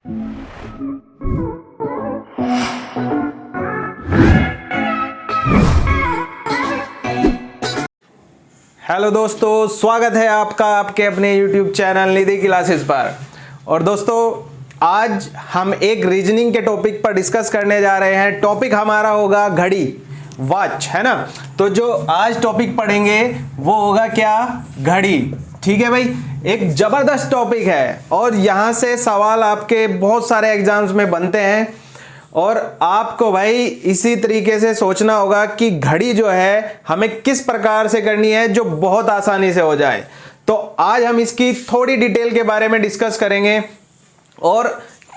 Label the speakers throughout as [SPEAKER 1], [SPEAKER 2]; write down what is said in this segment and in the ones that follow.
[SPEAKER 1] Hello दोस्तों, स्वागत है आपका आपके अपने YouTube चैनल निधि क्लासेस पर। और दोस्तों, आज हम एक रीजनिंग के टॉपिक पर डिस्कस करने जा रहे हैं। टॉपिक हमारा होगा घड़ी, वॉच, है ना। तो जो आज टॉपिक पढ़ेंगे वो होगा क्या? घड़ी। ठीक है भाई, एक जबरदस्त टॉपिक है और यहाँ से सवाल आपके बहुत सारे एग्जाम्स में बनते हैं। और आपको भाई इसी तरीके से सोचना होगा कि घड़ी जो है हमें किस प्रकार से करनी है जो बहुत आसानी से हो जाए। तो आज हम इसकी थोड़ी डिटेल के बारे में डिस्कस करेंगे और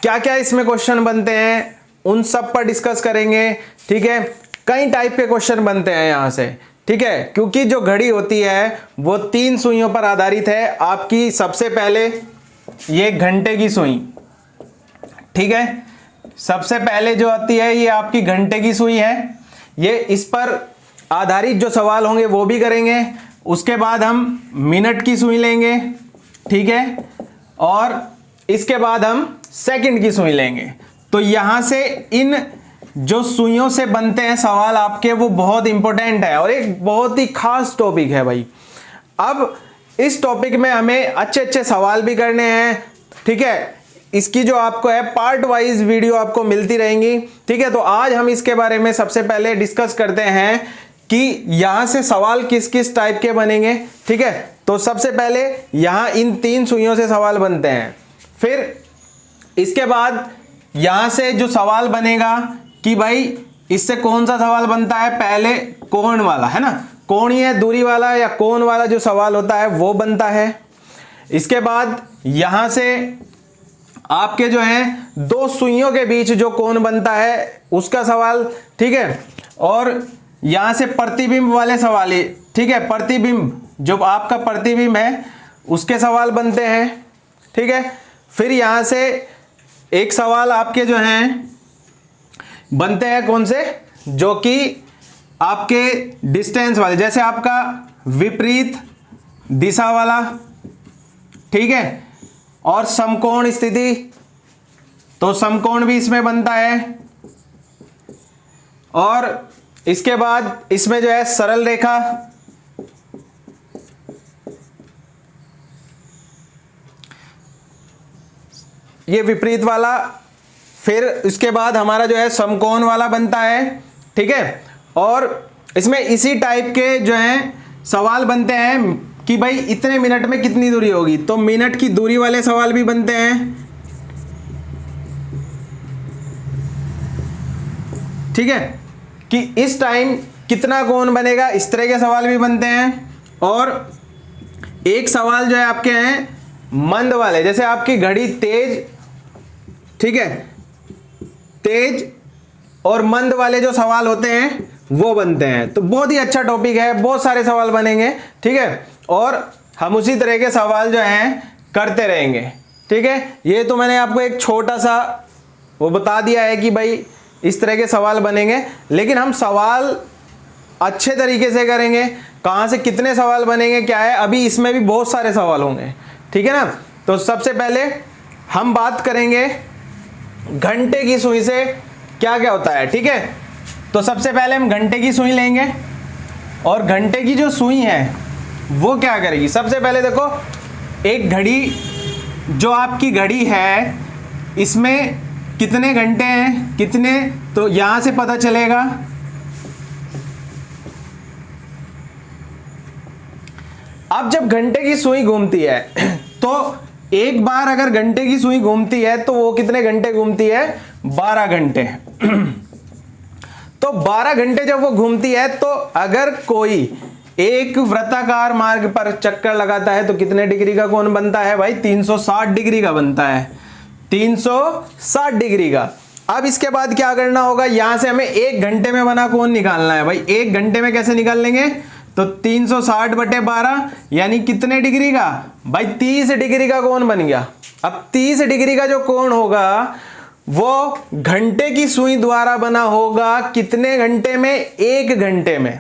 [SPEAKER 1] क्या क्या इसमें क्वेश्चन बनते हैं उन सब पर डिस्कस करेंगे। ठीक है, कई टाइप के क्वेश्चन बनते हैं यहाँ से। ठीक है, क्योंकि जो घड़ी होती है वो 3 सुइयों पर आधारित है। आपकी सबसे पहले ये घंटे की सुई, ठीक है, सबसे पहले जो आती है ये आपकी घंटे की सुई है। ये इस पर आधारित जो सवाल होंगे वो भी करेंगे। उसके बाद हम मिनट की सुई लेंगे, ठीक है, और इसके बाद हम सेकंड की सुई लेंगे। तो यहां से इन जो सुइयों से बनते हैं सवाल आपके, वो बहुत इंपॉर्टेंट है और एक बहुत ही खास टॉपिक है भाई। अब इस टॉपिक में हमें अच्छे अच्छे सवाल भी करने हैं। ठीक है, इसकी जो आपको है पार्ट वाइज वीडियो आपको मिलती रहेंगी। ठीक है, तो आज हम इसके बारे में सबसे पहले डिस्कस करते हैं कि यहां से सवाल किस किस टाइप के बनेंगे। ठीक है, तो सबसे पहले यहां इन 3 सुइयों से सवाल बनते हैं। फिर इसके बाद यहां से जो सवाल बनेगा कि भाई इससे कौन सा सवाल बनता है, पहले कोण वाला, है ना, कोणीय दूरी वाला या कोण वाला जो सवाल होता है वो बनता है। इसके बाद यहां से आपके जो है 2 सुइयों के बीच जो कोण बनता है उसका सवाल, ठीक है, और यहां से प्रतिबिंब वाले सवाल, ठीक है, प्रतिबिंब जो आपका प्रतिबिंब है उसके सवाल बनते हैं। ठीक है, फिर यहां से एक सवाल आपके जो हैं बनते हैं कौन से, जो कि आपके डिस्टेंस वाले, जैसे आपका विपरीत दिशा वाला, ठीक है, और समकोण स्थिति, तो समकोण भी इसमें बनता है। और इसके बाद इसमें जो है सरल रेखा, ये विपरीत वाला। फिर इसके बाद हमारा जो है समकोण वाला बनता है। ठीक है, और इसमें इसी टाइप के जो है सवाल बनते हैं कि भाई इतने मिनट में कितनी दूरी होगी, तो मिनट की दूरी वाले सवाल भी बनते हैं। ठीक है, कि इस टाइम कितना कोण बनेगा, इस तरह के सवाल भी बनते हैं। और एक सवाल जो है आपके हैं मंद वाले, जैसे आपकी घड़ी तेज, ठीक है, तेज और मंद वाले जो सवाल होते हैं वो बनते हैं। तो बहुत ही अच्छा टॉपिक है, बहुत सारे सवाल बनेंगे। ठीक है, और हम उसी तरह के सवाल जो हैं करते रहेंगे। ठीक है, ये तो मैंने आपको एक छोटा सा वो बता दिया है कि भाई इस तरह के सवाल बनेंगे, लेकिन हम सवाल अच्छे तरीके से करेंगे। कहाँ से कितने सवाल बनेंगे क्या है, अभी इसमें भी बहुत सारे सवाल होंगे। ठीक है ना, तो सबसे पहले हम बात करेंगे घंटे की सुई से क्या क्या होता है। ठीक है, तो सबसे पहले हम घंटे की सुई लेंगे और घंटे की जो सुई है वो क्या करेगी। सबसे पहले देखो, एक घड़ी जो आपकी घड़ी है इसमें कितने घंटे हैं, कितने, तो यहां से पता चलेगा। अब जब घंटे की सुई घूमती है तो एक बार अगर घंटे की सुई घूमती है तो वो कितने घंटे घूमती है, 12 घंटे। तो 12 घंटे जब वो घूमती है तो अगर कोई एक वृत्ताकार मार्ग पर चक्कर लगाता है तो कितने डिग्री का कोण बनता है भाई, 360 डिग्री का बनता है, 360 डिग्री का। अब इसके बाद क्या करना होगा, यहां से हमें 1 घंटे में बना कोण निकालना है भाई। 1 घंटे में कैसे निकाल लेंगे, तो 360 बटे 12 यानी कितने डिग्री का भाई, 30 डिग्री का कोण बन गया। अब 30 डिग्री का जो कोण होगा वो घंटे की सुई द्वारा बना होगा, कितने घंटे में, 1 घंटे में।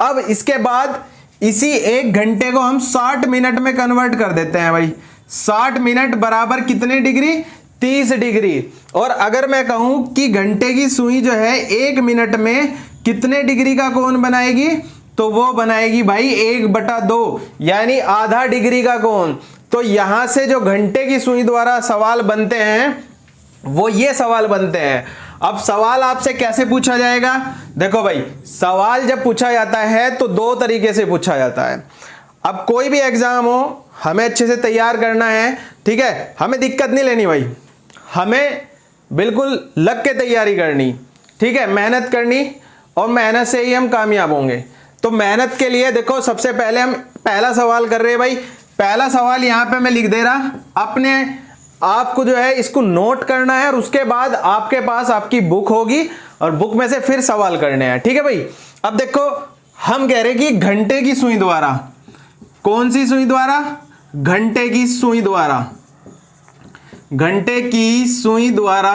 [SPEAKER 1] अब इसके बाद इसी 1 घंटे को हम 60 मिनट में कन्वर्ट कर देते हैं भाई। 60 मिनट बराबर कितने डिग्री, 30 डिग्री। और अगर मैं कहूं कि घंटे की सुई जो है 1 मिनट में कितने डिग्री का कोण बनाएगी, तो वो बनाएगी भाई 1/2 यानी आधा डिग्री का कोण। तो यहां से जो घंटे की सुई द्वारा सवाल बनते हैं वो ये सवाल बनते हैं। अब सवाल आपसे कैसे पूछा जाएगा, देखो भाई सवाल जब पूछा जाता है तो 2 तरीके से पूछा जाता है। अब कोई भी एग्जाम हो, हमें अच्छे से तैयार करना है, ठीक है, हमें दिक्कत नहीं लेनी भाई, हमें बिल्कुल लग के तैयारी करनी, ठीक है, मेहनत करनी और मेहनत से ही हम कामयाब होंगे। तो मेहनत के लिए देखो सबसे पहले हम पहला सवाल कर रहे हैं भाई। पहला सवाल यहां पे मैं लिख दे रहा, अपने आपको जो है इसको नोट करना है और उसके बाद आपके पास आपकी बुक होगी और बुक में से फिर सवाल करने हैं, ठीक है भाई। अब देखो हम कह रहे हैं कि घंटे की सुई द्वारा, कौन सी सुई द्वारा, घंटे की सुई द्वारा, घंटे की सुई द्वारा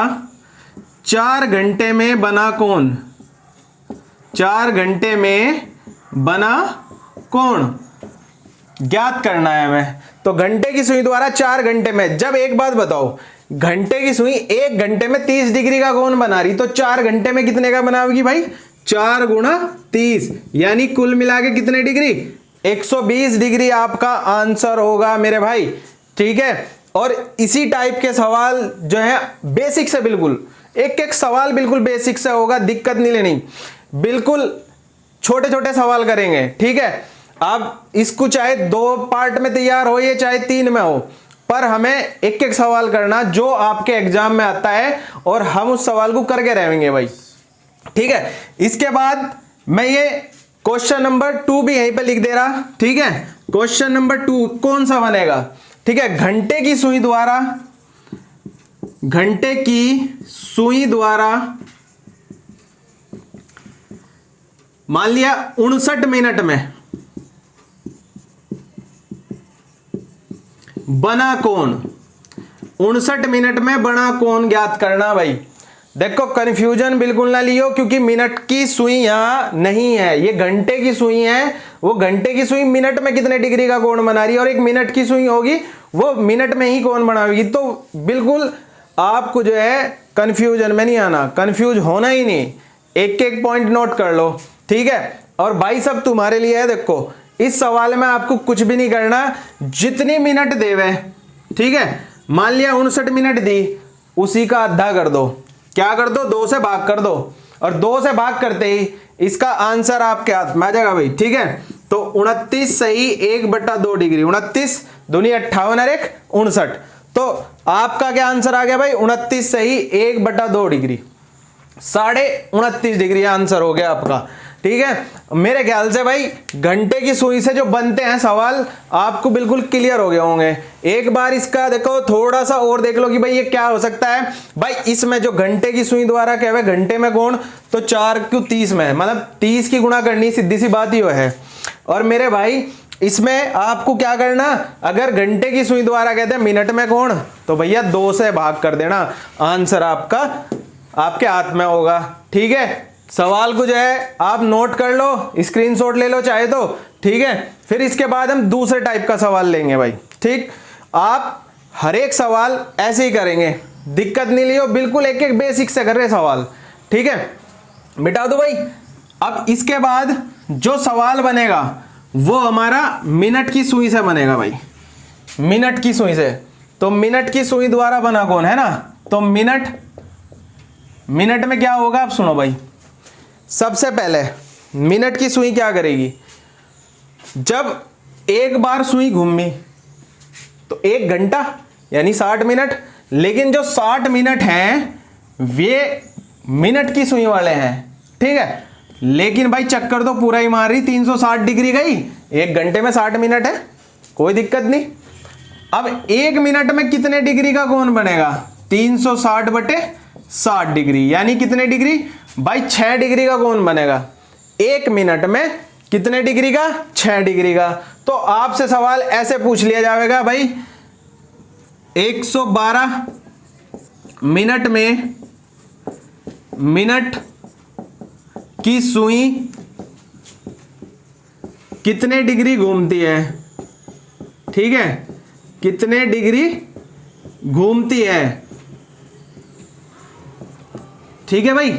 [SPEAKER 1] 4 घंटे में बना कोण, 4 घंटे में बना कोण ज्ञात करना है हमें। तो घंटे की सुई द्वारा 4 घंटे में, जब एक बात बताओ, घंटे की सुई 1 घंटे में 30 डिग्री का कोण बना रही, तो 4 घंटे में कितने का बनाओगी भाई, 4 गुणा 30 यानी कुल मिला के कितने डिग्री, 120 डिग्री आपका आंसर होगा मेरे भाई, ठीक है। और इसी टाइप के सवाल जो है बेसिक से, बिल्कुल एक एक सवाल बिल्कुल बेसिक से होगा, दिक्कत नहीं लेनी, बिल्कुल छोटे छोटे सवाल करेंगे, ठीक है। आप इसको चाहे 2 पार्ट में तैयार हो ये चाहे 3 में हो, पर हमें एक एक सवाल करना जो आपके एग्जाम में आता है और हम उस सवाल को करके रहेंगे भाई, ठीक है। इसके बाद मैं ये क्वेश्चन नंबर 2 भी यहीं पे लिख दे रहा, ठीक है। क्वेश्चन नंबर 2 कौन सा बनेगा, ठीक है, घंटे की सुई द्वारा, घंटे की सुई द्वारा मान लिया 59 मिनट में बना कोण, 59 मिनट में बना कोण ज्ञात करना भाई। देखो कंफ्यूजन बिल्कुल ना लियो, क्योंकि मिनट की सुई यहां नहीं है, ये घंटे की सुई है। वो घंटे की सुई मिनट में कितने डिग्री का कोण बना रही है, और एक मिनट की सुई होगी वो मिनट में ही कोण बनाएगी। तो बिल्कुल आपको जो है कंफ्यूजन में नहीं आना, कंफ्यूज होना ही नहीं, एक एक पॉइंट नोट कर लो, ठीक है। और भाई सब तुम्हारे लिए है, देखो इस सवाल में आपको कुछ भी नहीं करना, जितनी मिनट देवे, ठीक है, मान लिया 59 मिनट दी, उसी का आधा कर दो, क्या कर दो, 2 से भाग कर दो, और 2 से भाग करते ही इसका आंसर आपके हाथ में आ जाएगा भाई, ठीक है। तो 29 सही 1/2 डिग्री, 29 दूनी 58 और 1 59, तो आपका क्या आंसर आ गया भाई, 29 सही 1/2 डिग्री, 29.5 डिग्री आंसर हो गया आपका, ठीक है। मेरे ख्याल से भाई घंटे की सुई से जो बनते हैं सवाल आपको बिल्कुल क्लियर हो गए होंगे। एक बार इसका देखो थोड़ा सा और देख लो कि भाई ये क्या हो सकता है। भाई इसमें जो घंटे की सुई द्वारा क्या है, घंटे में कोण, तो 4 क्यों 30 में, मतलब 30 की गुणा करनी, सीधी सी बात ही है। और मेरे भाई इसमें आपको क्या करना, अगर घंटे की सुई द्वारा कहते हैं मिनट में कोण, तो भैया 2 से भाग कर देना, आंसर आपका आपके हाथ में होगा, ठीक है। सवाल को जो है आप नोट कर लो, स्क्रीनशॉट ले लो चाहे तो, ठीक है। फिर इसके बाद हम दूसरे टाइप का सवाल लेंगे भाई, ठीक। आप हर एक सवाल ऐसे ही करेंगे, दिक्कत नहीं लियो, बिल्कुल एक एक बेसिक से कर रहे सवाल, ठीक है। मिटा दो भाई। अब इसके बाद जो सवाल बनेगा वो हमारा मिनट की सुई से बनेगा भाई, मिनट की सुई से। तो मिनट की सुई द्वारा बना कौन है ना, तो मिनट में क्या होगा आप सुनो भाई। सबसे पहले मिनट की सुई क्या करेगी, जब एक बार सुई घूमी तो 1 घंटा यानी 60 मिनट, लेकिन जो 60 मिनट हैं वे मिनट की सुई वाले हैं, ठीक है। लेकिन भाई चक्कर तो पूरा ही मार रही, 360 डिग्री गई, 1 घंटे में 60 मिनट है, कोई दिक्कत नहीं। अब 1 मिनट में कितने डिग्री का कोण बनेगा, 360/60 डिग्री, यानी कितने डिग्री भाई 6 डिग्री का कोण बनेगा। 1 मिनट में कितने डिग्री का, 6 डिग्री का। तो आपसे सवाल ऐसे पूछ लिया जाएगा भाई, 112 मिनट में मिनट की सुई कितने डिग्री घूमती है, ठीक है, कितने डिग्री घूमती है। ठीक है भाई,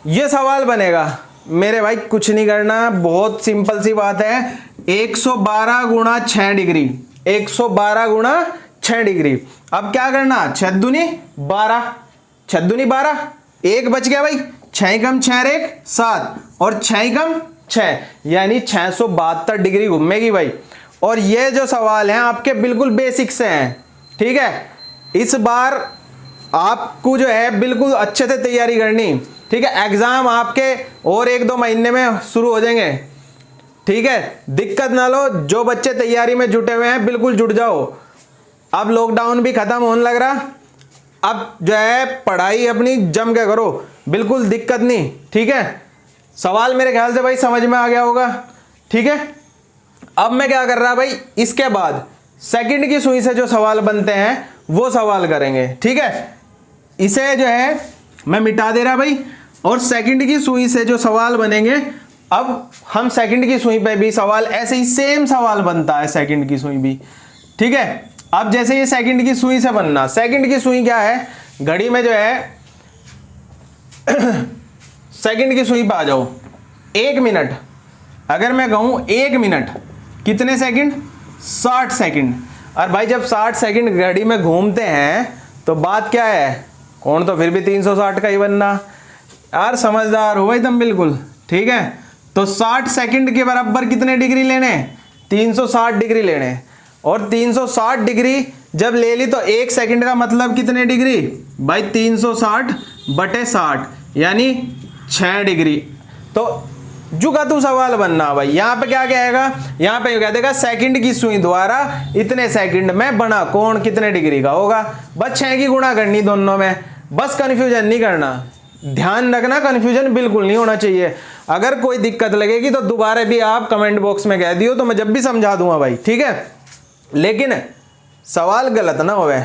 [SPEAKER 1] ये सवाल बनेगा मेरे भाई। कुछ नहीं करना, बहुत सिंपल सी बात है। 112 गुणा 6 डिग्री, 112 गुणा 6 डिग्री। अब क्या करना, 6 दूनी 12, 6 दूनी 12, 1 बच गया भाई, 6 कम 6 1 7 और 6 कम 6 यानी 672 डिग्री घूमेगी भाई। और ये जो सवाल हैं आपके बिल्कुल बेसिक से हैं, ठीक है। इस बार आपको जो है बिल्कुल अच्छे से तैयारी करनी, ठीक है। एग्जाम आपके और 1-2 महीने में शुरू हो जाएंगे, ठीक है। दिक्कत ना लो, जो बच्चे तैयारी में जुटे हुए हैं बिल्कुल जुट जाओ। अब लॉकडाउन भी खत्म होने लग रहा, अब जो है पढ़ाई अपनी जम के करो, बिल्कुल दिक्कत नहीं, ठीक है। सवाल मेरे ख्याल से भाई समझ में आ गया होगा, ठीक है। अब मैं क्या कर रहा भाई, इसके बाद सेकंड की सुई से जो सवाल बनते हैं वो सवाल करेंगे, ठीक है। इसे जो है मैं मिटा दे रहा भाई, और सेकंड की सुई से जो सवाल बनेंगे, अब हम सेकंड की सुई पे भी सवाल ऐसे ही सेम सवाल बनता है, सेकंड की सुई भी, ठीक है। अब जैसे ये सेकंड की सुई से बनना, सेकंड की सुई क्या है, घड़ी में जो है सेकंड की सुई पे आ जाओ। 1 मिनट, अगर मैं कहूं 1 मिनट कितने सेकंड, 60 सेकंड। और भाई जब 60 सेकंड घड़ी में घूमते हैं तो बात क्या है, कौन तो फिर भी 360 का ही बनना। यार समझदार हो भाई तुम बिल्कुल, ठीक है। तो 60 सेकंड के बराबर कितने डिग्री लेने, 360 डिग्री लेने। और 360 डिग्री जब ले ली तो 1 सेकंड का मतलब कितने डिग्री भाई, 360 बटे 60 यानी 6 डिग्री। तो जुगा तू सवाल बनना भाई। यहाँ पे क्या कहेगा, यहाँ पे कह देगा सेकंड की सुई द्वारा इतने सेकंड में बना कोण कितने डिग्री का होगा। बस 6 की गुणा करनी दोनों में, बस कंफ्यूजन नहीं करना। ध्यान रखना, कंफ्यूजन बिल्कुल नहीं होना चाहिए। अगर कोई दिक्कत लगेगी तो दोबारा भी आप कमेंट बॉक्स में कह दियो, तो मैं जब भी समझा दूंगा भाई, ठीक है। लेकिन सवाल गलत ना होवे,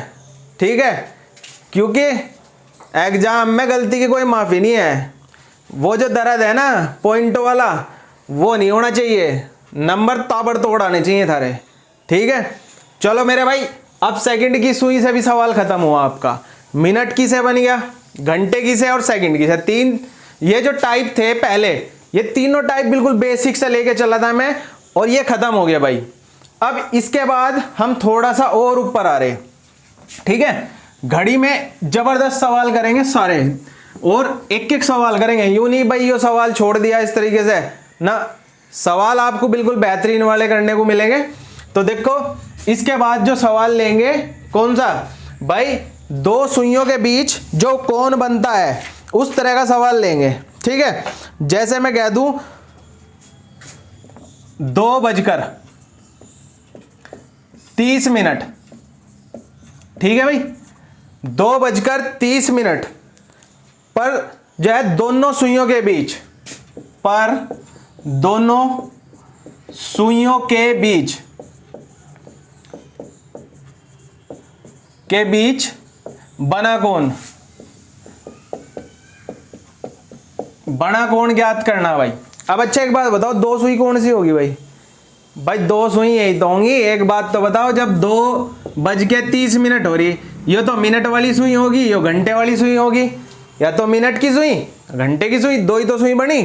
[SPEAKER 1] ठीक है, क्योंकि एग्जाम में गलती की कोई माफी नहीं है। वो जो दर्द है ना पॉइंट वाला, वो नहीं होना चाहिए, नंबर ताबड़तोड़ आने चाहिए थारे, ठीक है। चलो मेरे भाई, अब सेकंड की सुई से भी सवाल खत्म हुआ आपका। मिनट की से बन गया, घंटे की से और सेकंड की से। 3 ये जो टाइप थे पहले, ये तीनों टाइप बिल्कुल बेसिक से लेके चला था मैं, और ये खत्म हो गया भाई। अब इसके बाद हम थोड़ा सा और ऊपर आ रहे, ठीक है। घड़ी में जबरदस्त सवाल करेंगे सारे, और एक एक सवाल करेंगे। यूं नहीं भाई ये सवाल छोड़ दिया इस तरीके से ना, सवाल आपको बिल्कुल बेहतरीन वाले करने को मिलेंगे। तो देखो इसके बाद जो सवाल लेंगे, कौन सा भाई, 2 सुइयों के बीच जो कोण बनता है उस तरह का सवाल लेंगे, ठीक है। जैसे मैं कह दूं 2:30, ठीक है भाई, 2:30 पर जो है दोनों सुइयों के बीच, पर दोनों सुइयों के बीच बना कोण, बना कोण ज्ञात करना भाई। अब अच्छा एक बात बताओ, 2 सुई कौन सी होगी भाई, भाई 2 सुई यही तो होंगी। एक बात तो बताओ, जब 2:30 हो रही, ये तो मिनट वाली सुई होगी, ये घंटे वाली सुई होगी, या तो मिनट की सुई घंटे की सुई, 2 ही तो सुई बनी।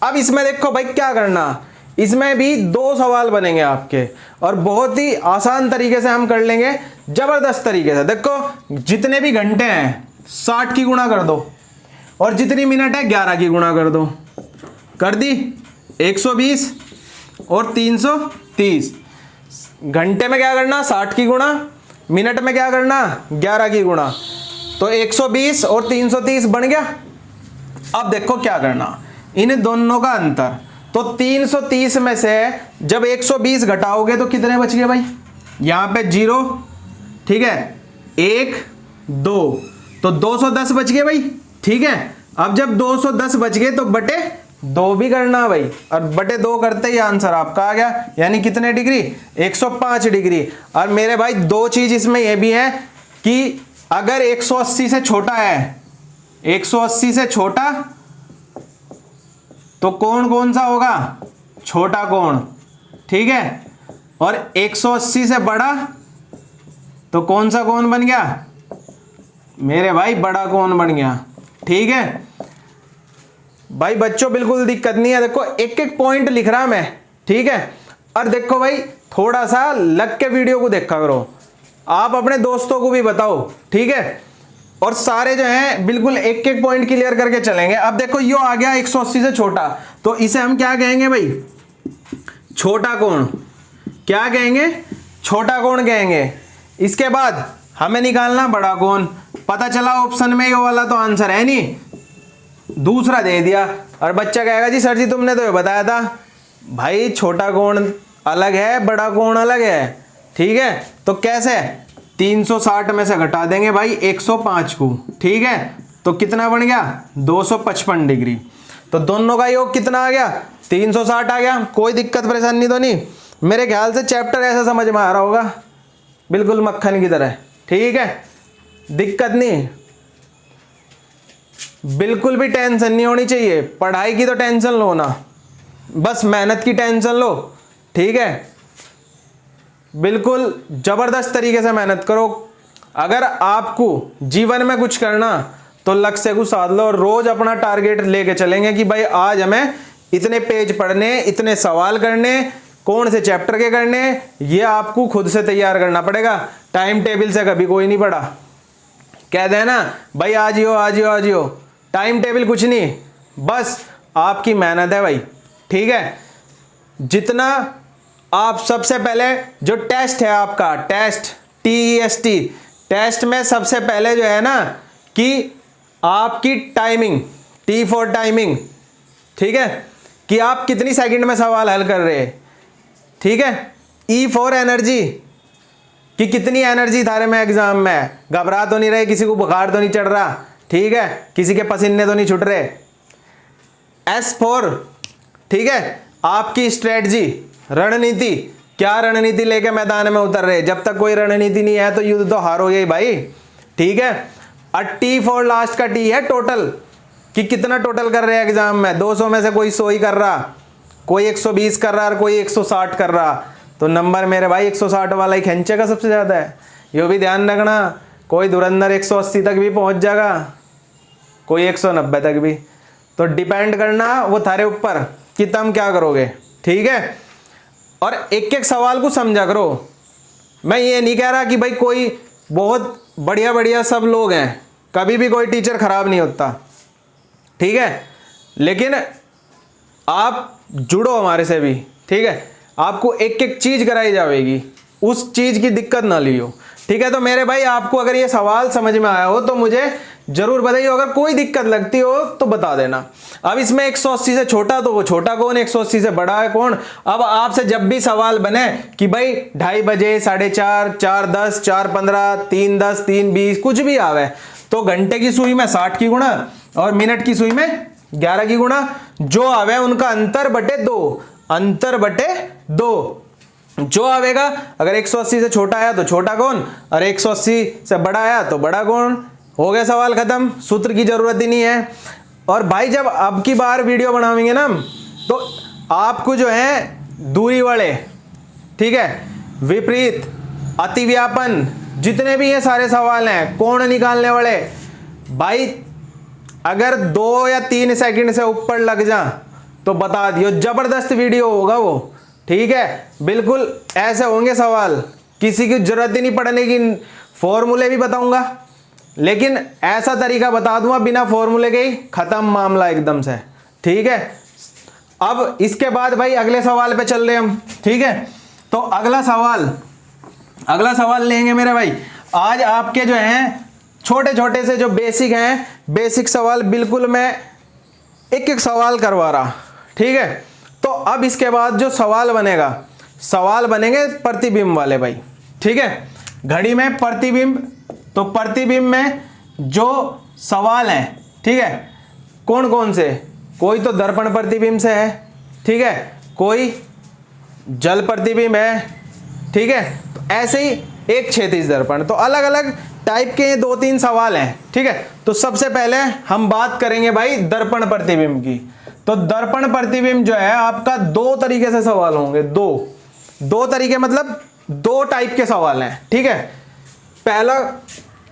[SPEAKER 1] अब इसमें देखो भाई क्या करना, इसमें भी 2 सवाल बनेंगे आपके, और बहुत ही आसान तरीके से हम कर लेंगे, जबरदस्त तरीके से। देखो जितने भी घंटे हैं 60 की गुणा कर दो, और जितनी मिनट है 11 की गुणा कर दो, कर दी 120 और 330। घंटे में क्या करना, 60 की गुणा, मिनट में क्या करना, 11 की गुणा, तो 120 और 330 बन गया। अब देखो क्या करना, इन दोनों का अंतर, तो 330 में से जब 120 घटाओगे तो कितने बच गए भाई, यहां पे 0, ठीक है, 1 2, तो 210 बच गए भाई, ठीक है। अब जब 210 बच गए तो बटे 2 भी करना भाई, और बटे 2 करते ही आंसर आपका आ गया, यानी कितने डिग्री, 105 डिग्री। और मेरे भाई 2 चीज इसमें यह भी है कि अगर 180 से छोटा है, 180 से छोटा तो कोण कौन सा होगा, छोटा कोण, ठीक है। और 180 से बड़ा तो कौन सा कोण बन गया मेरे भाई, बड़ा कोण बन गया, ठीक है भाई बच्चों, बिल्कुल दिक्कत नहीं है। देखो एक एक पॉइंट लिख रहा मैं, ठीक है। और देखो भाई थोड़ा सा लग के वीडियो को देखा करो, आप अपने दोस्तों को भी बताओ, ठीक है। और सारे जो हैं बिल्कुल एक एक पॉइंट क्लियर करके चलेंगे। अब देखो यो आ गया 180 से छोटा, तो इसे हम क्या कहेंगे भाई? छोटा कोण। क्या कहेंगे? छोटा कोण कहेंगे। इसके बाद हमें निकालना बड़ा कोण। पता चला ऑप्शन में ये वाला तो आंसर है नहीं, दूसरा दे दिया। और बच्चा कहेगा जी सर जी तुमने तो ये बताया था। भाई छोटा कोण अलग है, बड़ा कोण अलग है, ठीक है। तो कैसे? 360 में से घटा देंगे भाई 105 को, ठीक है। तो कितना बन गया? 255 डिग्री। तो दोनों का योग कितना आ गया? 360 आ गया। कोई दिक्कत परेशानी तो नहीं? मेरे ख्याल से चैप्टर ऐसा समझ में आ रहा होगा, बिल्कुल मक्खन की तरह, ठीक है। दिक्कत नहीं, बिल्कुल भी टेंशन नहीं होनी चाहिए। पढ़ाई की तो टेंशन लो ना, बस मेहनत की टेंशन लो, ठीक है। बिल्कुल जबरदस्त तरीके से मेहनत करो। अगर आपको जीवन में कुछ करना तो लक्ष्य को साध लो। रोज अपना टारगेट लेके चलेंगे कि भाई आज हमें इतने पेज पढ़ने, इतने सवाल करने, कौन से चैप्टर के करने, ये आपको खुद से तैयार करना पड़ेगा। टाइम टेबल से कभी कोई नहीं पढ़ा। कह देना भाई आज ही हो, आज ही हो, आज ही हो। टाइम टेबल कुछ नहीं, बस आपकी मेहनत है भाई, ठीक है। जितना आप सबसे पहले जो टेस्ट है आपका, टेस्ट TEST, टेस्ट में सबसे पहले जो है ना कि आपकी टाइमिंग, T फॉर टाइमिंग, ठीक है, कि आप कितनी सेकंड में सवाल हल कर रहे हैं, ठीक है। E फॉर एनर्जी, कि कितनी एनर्जी थारे में एग्जाम में, घबरा तो नहीं रहे, किसी को बुखार तो नहीं चढ़ रहा, ठीक है, किसी के पसीने तो नहीं छूट रहे। S फॉर, ठीक है, आपकी स्ट्रेटजी, रणनीति, क्या रणनीति लेके मैदान में उतर रहे। जब तक कोई रणनीति नहीं है तो युद्ध तो हारोगे ही भाई, ठीक है। और T फॉर लास्ट का T है टोटल, कि कितना टोटल कर रहे हैं एग्जाम में। 200 में से कोई 100 ही कर रहा, कोई 120 कर रहा और कोई 160 कर रहा, तो नंबर मेरे भाई 160 वाला ही खींचेगा सबसे ज्यादा है। ये भी ध्यान रखना, कोई धुरंधर 180 तक भी पहुंच जाएगा, कोई 190 तक भी। तो डिपेंड करना वो थारे ऊपर कि तुम क्या करोगे, ठीक है। और एक एक सवाल को समझा करो। मैं ये नहीं कह रहा कि भाई कोई बहुत बढ़िया बढ़िया सब लोग हैं, कभी भी कोई टीचर खराब नहीं होता, ठीक है। लेकिन आप जुड़ो हमारे से भी, ठीक है। आपको एक एक चीज कराई जाएगी, उस चीज की दिक्कत ना लियो, ठीक है। तो मेरे भाई आपको अगर ये सवाल समझ में आया हो तो मुझे जरूर बताइए। अगर कोई दिक्कत लगती हो तो बता देना। अब इसमें 180 से छोटा तो वो छोटा कौन, 180 से बड़ा है कौन। अब आपसे जब भी सवाल बने कि भाई 2:30 बजे, 4:30, 4:10, 4:15, 3:10, 3:20 कुछ भी आवे, तो घंटे की सुई में 60 की गुणा और मिनट की सुई में 11 की गुणा, जो आवे उनका अंतर बटे 2, अंतर बटे 2 जो आवेगा। अगर 180 से छोटा आया तो छोटा कौन, और 180 से बड़ा आया तो बड़ा कौन। हो गया सवाल खत्म, सूत्र की जरूरत ही नहीं है। और भाई जब अब की बार वीडियो बनाएंगे ना तो आपको जो है दूरी वाले, ठीक है, विपरीत, अतिव्यापन, जितने भी ये सारे सवाल हैं कोण निकालने वाले, भाई अगर 2 या 3 सेकंड से ऊपर लग जा तो बता दियो, जबरदस्त वीडियो होगा वो, ठीक है। बिल्कुल ऐसे होंगे सवाल, किसी की जरूरत ही नहीं पढ़ने की। फॉर्मूले भी बताऊंगा, लेकिन ऐसा तरीका बता दूंगा बिना फॉर्मूले के ही खत्म मामला एकदम से, ठीक है। अब इसके बाद भाई अगले सवाल पे चल रहे हम, ठीक है। तो अगला सवाल लेंगे मेरे भाई। आज आपके जो हैं छोटे छोटे से जो बेसिक हैं, बेसिक सवाल बिल्कुल मैं एक एक सवाल करवा रहा, ठीक है। तो अब इसके बाद जो सवाल बनेगा, सवाल बनेंगे प्रतिबिंब वाले भाई, ठीक है। घड़ी में प्रतिबिंब, तो प्रतिबिंब में जो सवाल हैं, ठीक है, कौन कौन से, कोई तो दर्पण प्रतिबिंब से है, ठीक है, कोई जल प्रतिबिंब है, ठीक है। तो ऐसे ही एक क्षैतिज दर्पण, तो अलग अलग टाइप के 2-3 सवाल हैं, ठीक है। तो सबसे पहले हम बात करेंगे भाई दर्पण प्रतिबिंब की। तो दर्पण प्रतिबिंब जो है आपका 2 तरीके से सवाल होंगे, दो तरीके मतलब 2 टाइप के सवाल हैं, ठीक है। पहला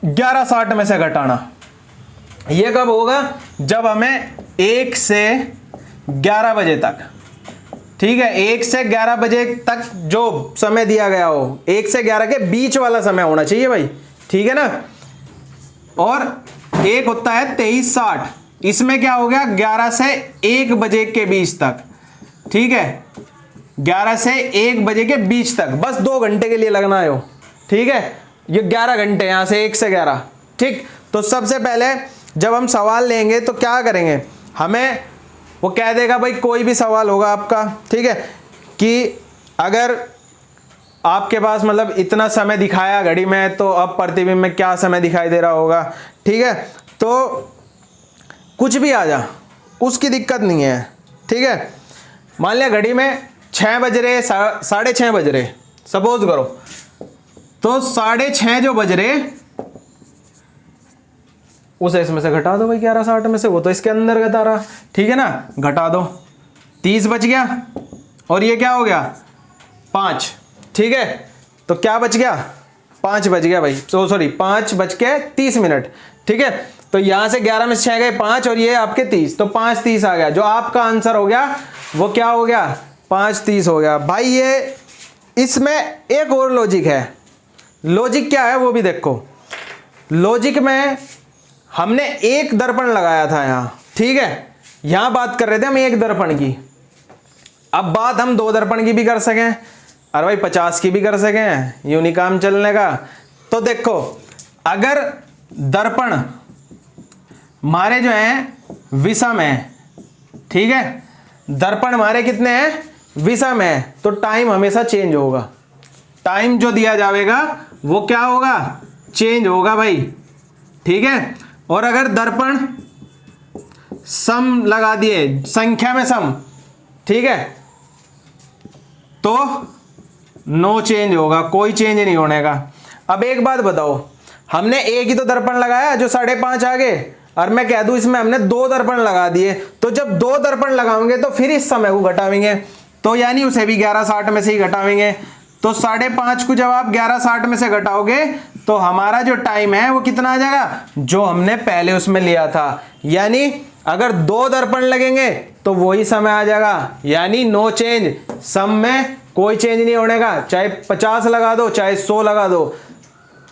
[SPEAKER 1] 1160 में से घटाना, ये कब होगा? जब हमें 1 से 11 बजे तक, ठीक है, 1 से 11 बजे तक जो समय दिया गया हो, 1 से 11 के बीच वाला समय होना चाहिए भाई, ठीक है ना। और एक होता है 23:60, इसमें क्या हो गया? 11 से 1 बजे के बीच तक, ठीक है, 11 से 1 बजे के बीच तक, बस 2 घंटे के लिए लगना है, ठीक है। ये 11 घंटे यहां से 1 से 11, ठीक। तो सबसे पहले जब हम सवाल लेंगे तो क्या करेंगे, हमें वो कह देगा भाई कोई भी सवाल होगा आपका, ठीक है, कि अगर आपके पास मतलब इतना समय दिखाया घड़ी में, तो अब प्रतिबिंब में क्या समय दिखाई दे रहा होगा, ठीक है। तो कुछ भी आ जा, उसकी दिक्कत नहीं है, ठीक है। मान लिया घड़ी में 6 बज रहे, 6:30 बज रहे, सपोज करो, तो 6:30 जो बज रहे उसे इसमें से घटा दो भाई 11:60 में से, वो तो इसके अंदर घटा रहा, ठीक है ना, घटा दो, 30 बच गया, और ये क्या हो गया? 5, ठीक है। तो क्या बच गया? 5 बच गया भाई, तो सॉरी 5 बज के 30 मिनट, ठीक है। तो यहां से 11 में से 6 गए 5, और ये आपके 30, तो 5:30 आ गया। जो आपका आंसर हो गया वो क्या हो गया? 5:30 हो गया भाई। ये इसमें एक और लॉजिक है। लॉजिक क्या है वो भी देखो। लॉजिक में हमने एक दर्पण लगाया था यहां, ठीक है, यहां बात कर रहे थे हम एक दर्पण की। अब बात हम 2 दर्पण की भी कर सकें, अरे भाई 50 की भी कर सकें, यूं नहीं काम चलने का। तो देखो, अगर दर्पण हमारे जो हैं विषम है, ठीक है, दर्पण हमारे कितने हैं? विषम है, तो टाइम हमेशा चेंज होगा। टाइम जो दिया जाएगा वो क्या होगा? चेंज होगा भाई, ठीक है। और अगर दर्पण सम लगा दिए, संख्या में सम, ठीक है, तो नो चेंज होगा, कोई चेंज नहीं होने का। अब एक बात बताओ, हमने एक ही तो दर्पण लगाया जो 5:30 आ गए, और मैं कह दूं इसमें हमने 2 दर्पण लगा दिए, तो जब 2 दर्पण लगाओगे तो फिर इस समय को घटावेंगे, तो यानी उसे भी 11:60 में से ही घटावेंगे। तो 5:30 को जब आप 11:60 में से घटाओगे तो हमारा जो टाइम है वो कितना आ जाएगा? जो हमने पहले उसमें लिया था। यानी अगर 2 दर्पण लगेंगे तो वही समय आ जाएगा, यानी नो चेंज, सम में कोई चेंज नहीं होने का, चाहे 50 लगा दो चाहे 100 लगा दो,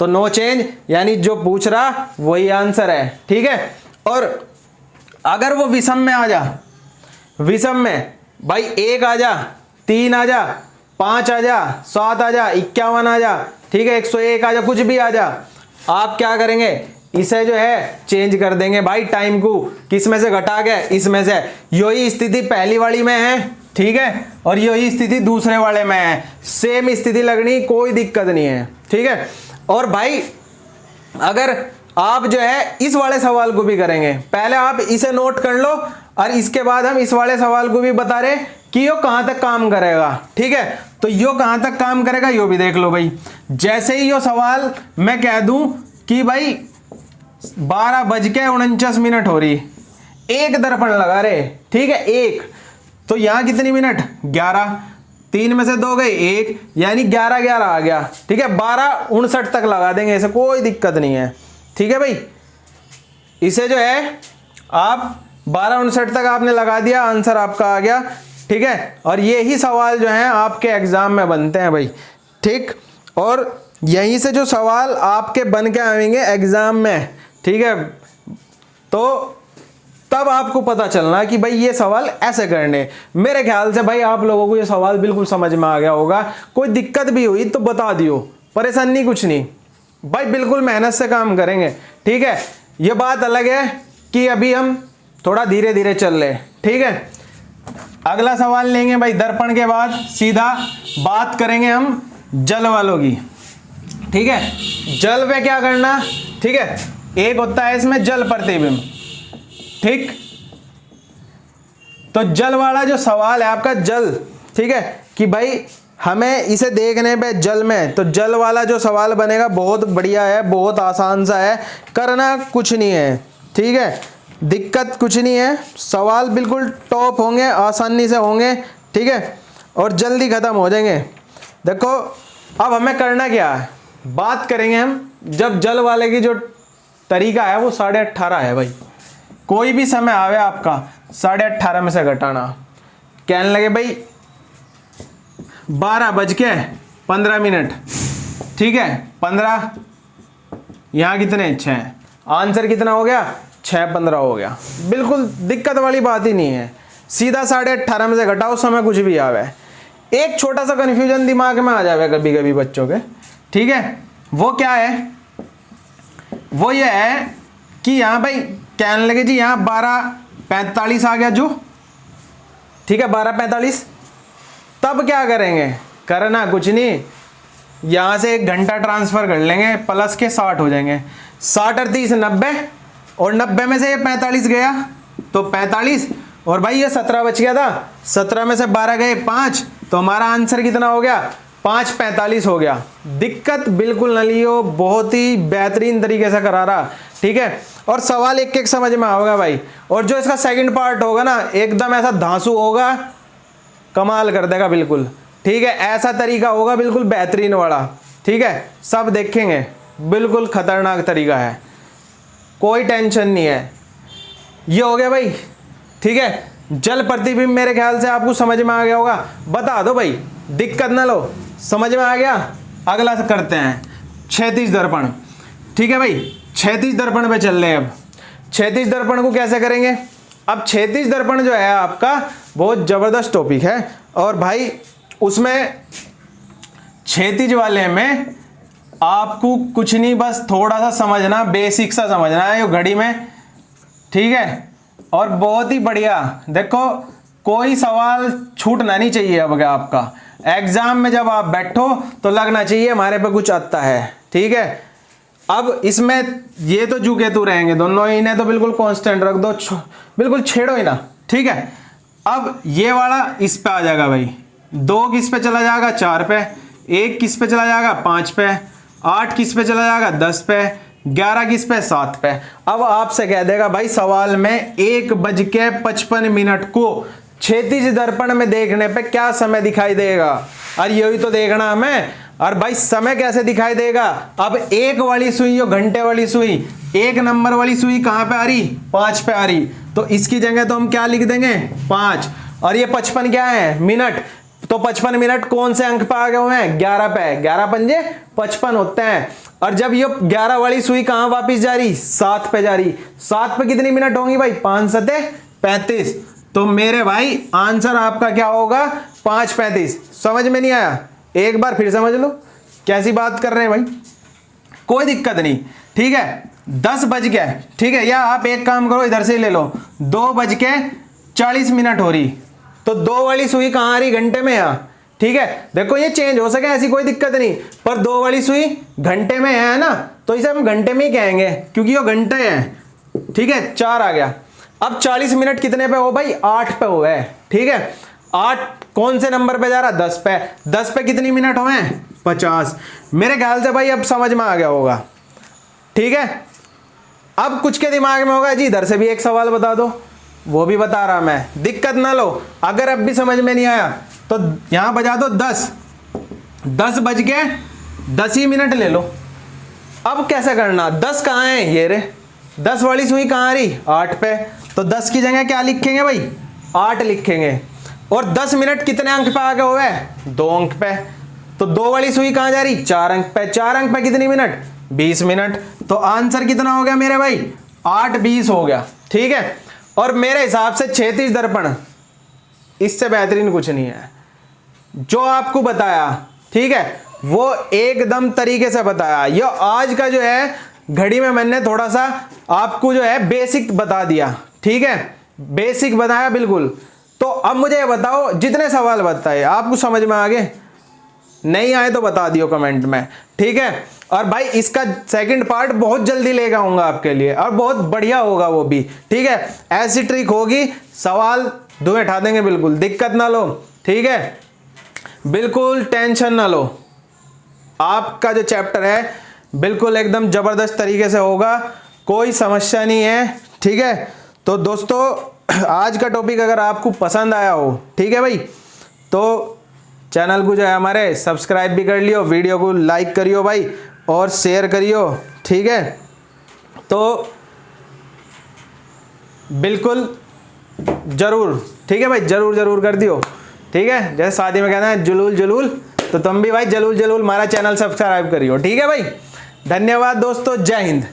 [SPEAKER 1] तो नो चेंज, यानी जो पूछ रहा वही आंसर है, ठीक है। और अगर वो विषम में आ जा, विषम में भाई 1 आ जा, 3 आ जा, 5 आ जा, 7 आ जा, 51 आ जा, ठीक है, 101 आ जा, कुछ भी आ जा, आप क्या करेंगे? इसे जो है चेंज कर देंगे भाई, टाइम को किस में से घटा के इसमें से। यही स्थिति पहली वाली में है, ठीक है, और यही स्थिति दूसरे वाले में है, सेम स्थिति लगनी, कोई दिक्कत नहीं है, ठीक है। और भाई अगर आप जो है इस वाले सवाल को भी करेंगे, पहले आप इसे नोट कर लो, और इसके बाद हम इस वाले सवाल को भी बता रहे कि यो कहां तक काम करेगा, ठीक है। तो यो कहां तक काम करेगा यो भी देख लो भाई। जैसे ही यो सवाल मैं कह दूं कि भाई 12:49 हो रही, एक दर्पण लगा रहे, ठीक है, एक, तो यहां कितनी मिनट? 11, 3 में से 2 गए 1, यानी 11:11 आ गया, ठीक है। 12:59 तक लगा देंगे, ऐसे कोई दिक्कत नहीं है, ठीक है भाई। इसे जो है आप 12:59 तक आपने लगा दिया, आंसर आपका आ गया, ठीक है। और यही सवाल जो है आपके एग्जाम में बनते हैं भाई, ठीक। और यहीं से जो सवाल आपके बन के आएंगे एग्जाम में, ठीक है, तो तब आपको पता चलना कि भाई ये सवाल ऐसे करने। मेरे ख्याल से भाई आप लोगों को ये सवाल बिल्कुल समझ में आ गया होगा। कोई दिक्कत भी हुई तो बता दियो, परेशानी कुछ नहीं भाई, बिल्कुल मेहनत से काम करेंगे, ठीक है। ये बात अलग है कि अभी हम थोड़ा धीरे धीरे चल रहे, ठीक है। अगला सवाल लेंगे भाई, दर्पण के बाद सीधा बात करेंगे हम जल वालों की, ठीक है। जल पे क्या करना, ठीक है, एक होता है इसमें जल प्रतिबिंब, ठीक। तो जल वाला जो सवाल है आपका, जल, ठीक है, कि भाई हमें इसे देखने पे जल में, तो जल वाला जो सवाल बनेगा बहुत बढ़िया है, बहुत आसान सा है, करना कुछ नहीं है, ठीक है, दिक्कत कुछ नहीं है, सवाल बिल्कुल टॉप होंगे, आसानी से होंगे, ठीक है, और जल्दी खत्म हो जाएंगे। देखो अब हमें करना क्या है, बात करेंगे हम जब जल वाले की जो तरीका है वो 18.5 है भाई। कोई भी समय आवे आपका 18:30 में से घटाना, कहने लगे भाई 12:15, ठीक है, 15 यहाँ कितने 6, आंसर कितना हो गया 6:15 हो गया। बिल्कुल दिक्कत वाली बात ही नहीं है, सीधा 18:30 में से घटाओ, समय कुछ भी आवे। एक छोटा सा कन्फ्यूजन दिमाग में आ जाएगा कभी कभी बच्चों के, ठीक है, वो क्या है, वो ये है कि यहाँ भाई कहने लगे जी यहाँ 12:45 आ गया जो, ठीक है, 12:45, तब क्या करेंगे, करना कुछ नहीं, यहाँ से 1 घंटा ट्रांसफर कर लेंगे, प्लस के 60 हो जाएंगे, 60 और 30 90, और 90 में से ये 45 गया तो 45, और भाई ये 17 बच गया था, 17 में से 12 गए 5, तो हमारा आंसर कितना हो गया 5:45 हो गया। दिक्कत बिल्कुल न लियो, बहुत ही बेहतरीन तरीके से करा रहा, ठीक है, और सवाल एक एक समझ में आएगा भाई। और जो इसका सेकंड पार्ट होगा ना, एकदम ऐसा धांसू होगा, कमाल कर देगा बिल्कुल, ठीक है, ऐसा तरीका होगा बिल्कुल बेहतरीन वाला, ठीक है, सब देखेंगे, बिल्कुल खतरनाक तरीका है, कोई टेंशन नहीं है। ये हो गया भाई, ठीक है। जल प्रतिबिंब मेरे ख्याल से आपको समझ में आ गया होगा, बता दो भाई, दिक्कत ना लो, समझ में आ गया। अगला करते हैं क्षैतिज दर्पण, ठीक है भाई, क्षैतिज दर्पण पे चल रहे हैं। अब क्षैतिज दर्पण को कैसे करेंगे, अब क्षैतिज दर्पण जो है आपका बहुत जबरदस्त टॉपिक है, और भाई उसमें क्षैतिज वाले में आपको कुछ नहीं, बस थोड़ा सा समझना, बेसिक सा समझना है ये घड़ी में, ठीक है, और बहुत ही बढ़िया। देखो कोई सवाल छूटना नहीं चाहिए अब आपका, एग्जाम में जब आप बैठो तो लगना चाहिए हमारे पे कुछ आता है, ठीक है। अब इसमें ये तो जू केतु रहेंगे दोनों, इन्हें तो बिल्कुल कांस्टेंट रख दो, बिल्कुल छेड़ो ही ना, ठीक है। अब ये वाला इस पे आ जाएगा भाई, 2 किस पे चला जाएगा 4 पे, 1 किस पे चला जाएगा 5 पे, 8 किस पे चला जाएगा 10 पे, 11 किस पे 7 पे। अब आपसे कह देगा भाई सवाल में 1:55 को क्षैतिज दर्पण में देखने पे क्या समय दिखाई देगा, और यही तो देखना हमें। और भाई समय कैसे दिखाई देगा, अब 1 वाली सुई और घंटे वाली सुई, 1 नंबर वाली सुई कहां पे आ रही 5 पे आ रही, तो इसकी जगह तो हम क्या लिख देंगे 5, और ये 55 क्या है मिनट, तो 55 मिनट कौन से अंक पे आ गए हुए हैं 11 पे, 11 पंजे 55 होते हैं। और जब ये 11 वाली सुई कहां वापिस जा रही 7 पे जा रही, 7 पे कितनी मिनट होंगी भाई 5 सते 35, तो मेरे भाई आंसर आपका क्या होगा 5:35। समझ में नहीं आया, एक बार फिर समझ लो, कैसी बात कर रहे हैं भाई, कोई दिक्कत नहीं, ठीक है। 10 बज गए, ठीक है, या आप एक काम करो इधर से ले लो, 2:40 हो रही, तो 2 वाली सुई कहां आ रही घंटे में है, ठीक है। देखो ये चेंज हो सके ऐसी कोई दिक्कत नहीं, पर 2 वाली सुई घंटे में है ना, तो इसे हम घंटे में ही कहेंगे क्योंकि वो घंटे हैं, ठीक है। 4 आ गया। अब 40 मिनट कितने पे हो भाई 8 पे हो गए, ठीक है। 8 कौन से नंबर पे जा रहा 10 पे, 10 पे कितनी मिनट हुए 50। मेरे ख्याल से भाई अब समझ में आ गया होगा, ठीक है। अब कुछ के दिमाग में होगा जी इधर से भी एक सवाल बता दो, वो भी बता रहा मैं, दिक्कत ना लो। अगर अब भी समझ में नहीं आया तो यहां बजा दो 10, 10 बज गए 10 ही मिनट ले लो। अब कैसे करना, 10 कहां है ये रे, 10 वाली सुई कहां आ रही 8 पे, तो 10 की जगह क्या लिखेंगे भाई 8 लिखेंगे। और 10 मिनट कितने अंक पे आ गए हुए 2 अंक पे, तो 2 वाली सुई कहां जा रही 4 अंक पे, 4 अंक पे कितनी मिनट 20 मिनट, तो आंसर कितना हो गया मेरे भाई 8:20 हो गया, ठीक है। और मेरे हिसाब से क्षैतिज दर्पण इससे बेहतरीन कुछ नहीं है, जो आपको बताया, ठीक है, वो एकदम तरीके से बताया। ये आज का जो है घड़ी में मैंने थोड़ा सा आपको जो है बेसिक बता दिया, ठीक है, बेसिक बताया बिल्कुल। तो अब मुझे बताओ जितने सवाल बताए आपको समझ में आ गए, नहीं आए तो बता दियो कमेंट में, ठीक है। और भाई इसका सेकंड पार्ट बहुत जल्दी लेकर आऊंगा आपके लिए, और बहुत बढ़िया होगा वो भी, ठीक है। ऐसी ट्रिक होगी, सवाल धुएं उठा देंगे, बिल्कुल दिक्कत ना लो, ठीक है, बिल्कुल टेंशन ना लो। आपका जो चैप्टर है बिल्कुल एकदम जबरदस्त तरीके से होगा, कोई समस्या नहीं है, ठीक है। तो दोस्तों आज का टॉपिक अगर आपको पसंद आया हो, ठीक है भाई, तो चैनल को जो है हमारे सब्सक्राइब भी कर लियो, वीडियो को लाइक करियो भाई, और शेयर करियो, ठीक है। तो बिल्कुल जरूर, ठीक है भाई, जरूर जरूर कर दियो, ठीक है। जैसे शादी में कहना है जुलूल जुलूल, तो तुम भी भाई जलूल जलूल हमारा चैनल सब्सक्राइब करियो, ठीक है भाई। धन्यवाद दोस्तों, जय हिंद।